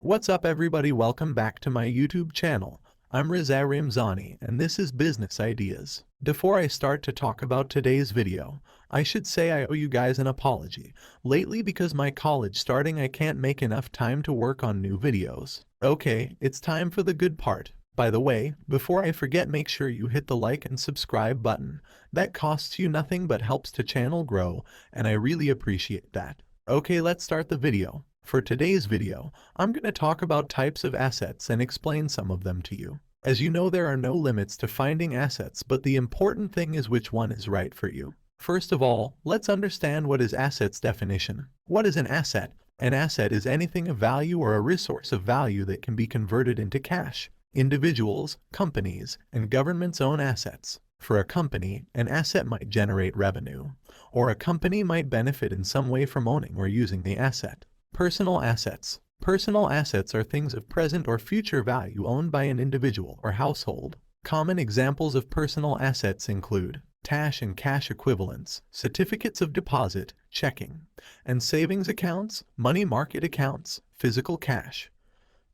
What's up everybody, welcome back to my YouTube channel. I'm Reza Ramzani and this is Business Ideas. Before I start to talk about today's video, I should say I owe you guys an apology. Lately because my college starting I can't make enough time to work on new videos. Okay, it's time for the good part. By the way, before I forget, make sure you hit the like and subscribe button. That costs you nothing but helps the channel grow, and I really appreciate that. Okay, let's start the video. For today's video, I'm going to talk about types of assets and explain some of them to you. As you know, there are no limits to finding assets, but the important thing is which one is right for you. First of all, let's understand what is assets definition. What is an asset? An asset is anything of value or a resource of value that can be converted into cash. Individuals, companies, and governments own assets. For a company, an asset might generate revenue, or a company might benefit in some way from owning or using the asset. Personal assets. Personal assets are things of present or future value owned by an individual or household. Common examples of personal assets include cash and cash equivalents, certificates of deposit, checking and savings accounts, money market accounts, physical cash,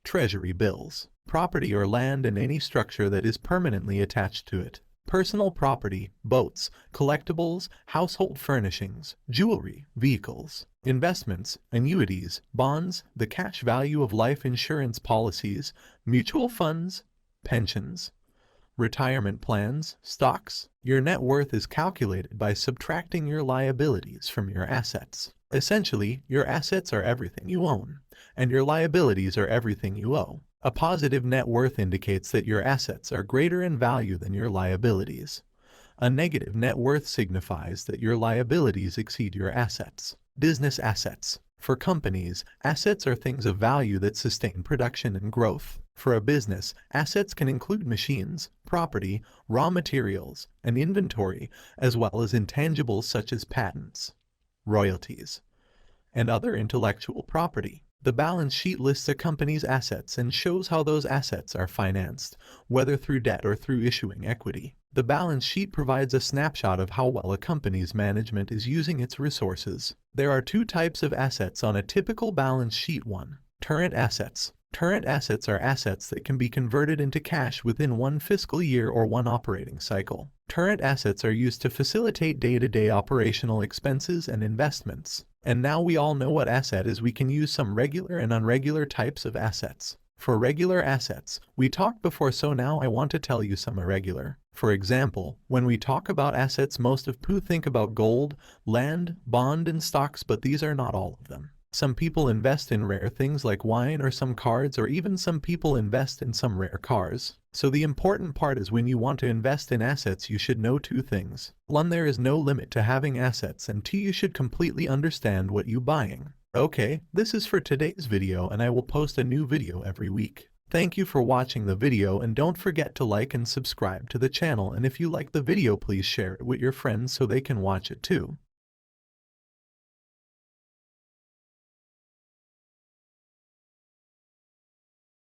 treasury bills, property or land and any structure that is permanently attached to it. Personal property, boats, collectibles, household furnishings, jewelry, vehicles, investments, annuities, bonds, the cash value of life insurance policies, mutual funds, pensions, retirement plans, stocks. Your net worth is calculated by subtracting your liabilities from your assets. Essentially, your assets are everything you own, and your liabilities are everything you owe. A positive net worth indicates that your assets are greater in value than your liabilities. A negative net worth signifies that your liabilities exceed your assets. Business assets. For companies, assets are things of value that sustain production and growth. For a business, assets can include machines, property, raw materials, and inventory, as well as intangibles such as patents, royalties, and other intellectual property. The balance sheet lists a company's assets and shows how those assets are financed, whether through debt or through issuing equity. The balance sheet provides a snapshot of how well a company's management is using its resources. There are two types of assets on a typical balance sheet. 1. Current assets. Current assets are assets that can be converted into cash within one fiscal year or one operating cycle. Current assets are used to facilitate day-to-day operational expenses and investments. And now we all know what asset is. We can use some regular and irregular types of assets. For regular assets, we talked before, so now I want to tell you some irregular. For example, when we talk about assets, most of you think about gold, land, bond, and stocks, but these are not all of them. Some people invest in rare things like wine or some cards, or even some people invest in some rare cars. So the important part is when you want to invest in assets, you should know two things. 1. There is no limit to having assets, and 2. You should completely understand what you're buying. Okay, this is for today's video, and I will post a new video every week. Thank you for watching the video, and don't forget to like and subscribe to the channel, and if you like the video, please share it with your friends so they can watch it too.